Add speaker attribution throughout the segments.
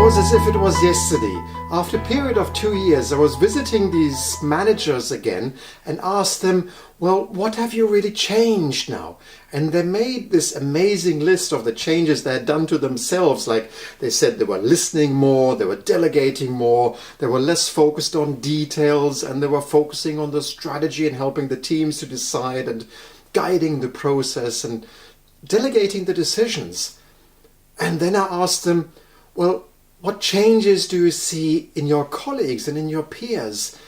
Speaker 1: was as if it was yesterday. After a period of 2 years, I was visiting these managers again and asked them, well, what have you really changed now? And they made this amazing list of the changes they had done to themselves. Like they said they were listening more, they were delegating more, they were less focused on details, and they were focusing on the strategy and helping the teams to decide and guiding the process and delegating the decisions. And then I asked them, well, what changes do you see in your colleagues and in your peers?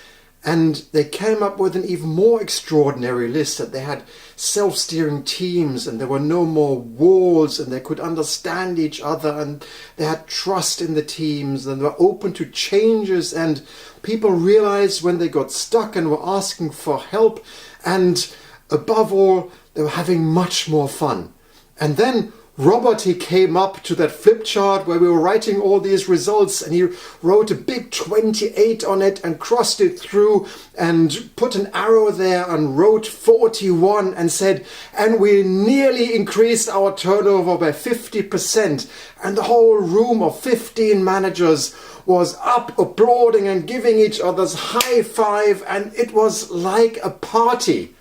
Speaker 1: And they came up with an even more extraordinary list, that they had self-steering teams and there were no more walls and they could understand each other and they had trust in the teams and they were open to changes, and people realized when they got stuck and were asking for help, and above all, they were having much more fun. And then Robert, he came up to that flip chart where we were writing all these results, and he wrote a big 28 on it and crossed it through and put an arrow there and wrote 41 and said, and we nearly increased our turnover by 50%. And the whole room of 15 managers was up applauding and giving each other's high five, and it was like a party.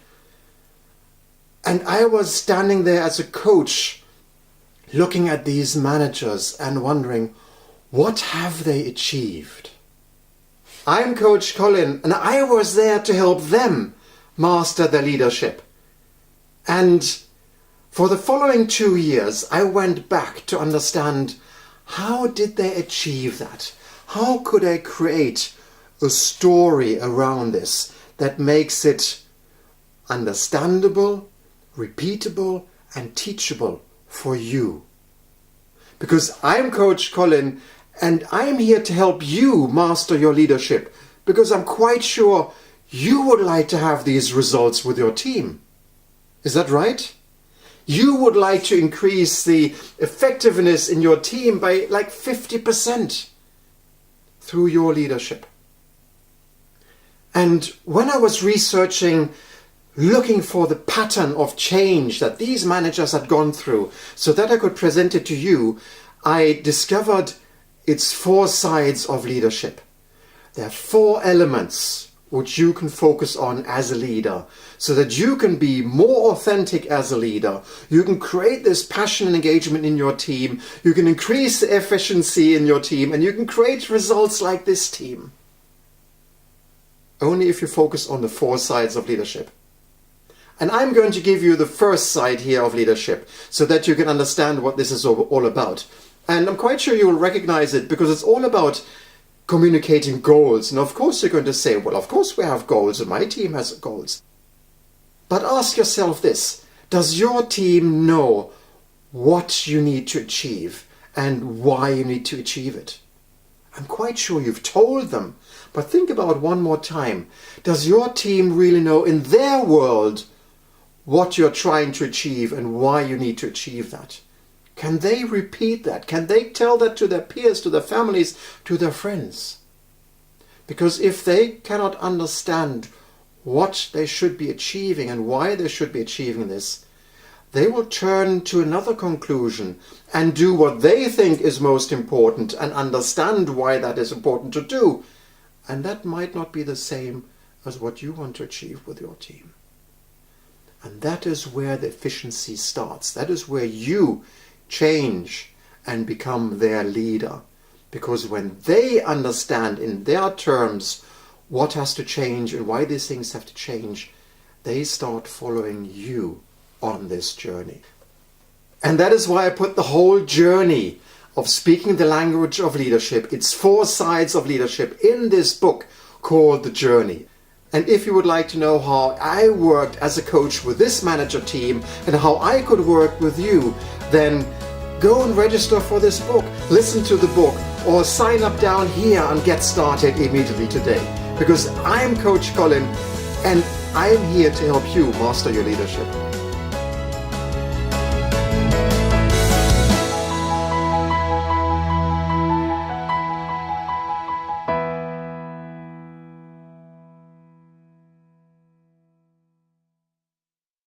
Speaker 1: And I was standing there as a coach, looking at these managers and wondering, what have they achieved? I'm Coach Colin, and I was there to help them master their leadership. And for the following 2 years, I went back to understand, how did they achieve that? How could I create a story around this that makes it understandable, repeatable, and teachable for you? Because I'm Coach Colin, and I'm here to help you master your leadership, because I'm quite sure you would like to have these results with your team. Is that right? You would like to increase the effectiveness in your team by like 50% through your leadership. And when I was researching, looking for the pattern of change that these managers had gone through so that I could present it to you, I discovered its 4 sides of leadership. There are 4 elements which you can focus on as a leader so that you can be more authentic as a leader. You can create this passion and engagement in your team. You can increase the efficiency in your team, and you can create results like this team. Only if you focus on the 4 sides of leadership. And I'm going to give you the first side here of leadership so that you can understand what this is all about. And I'm quite sure you will recognize it, because it's all about communicating goals. And of course you're going to say, well, of course we have goals and my team has goals. But ask yourself this: does your team know what you need to achieve and why you need to achieve it? I'm quite sure you've told them, but think about one more time. Does your team really know in their world what you're trying to achieve and why you need to achieve that? Can they repeat that? Can they tell that to their peers, to their families, to their friends? Because if they cannot understand what they should be achieving and why they should be achieving this, they will turn to another conclusion and do what they think is most important and understand why that is important to do. And that might not be the same as what you want to achieve with your team. And that is where the efficiency starts. That is where you change and become their leader. Because when they understand in their terms what has to change and why these things have to change, they start following you on this journey. And that is why I put the whole journey of speaking the language of leadership, its 4 sides of leadership, in this book called The Journey. And if you would like to know how I worked as a coach with this manager team and how I could work with you, then go and register for this book, listen to the book, or sign up down here and get started immediately today. Because I'm Coach Colin, and I'm here to help you master your leadership.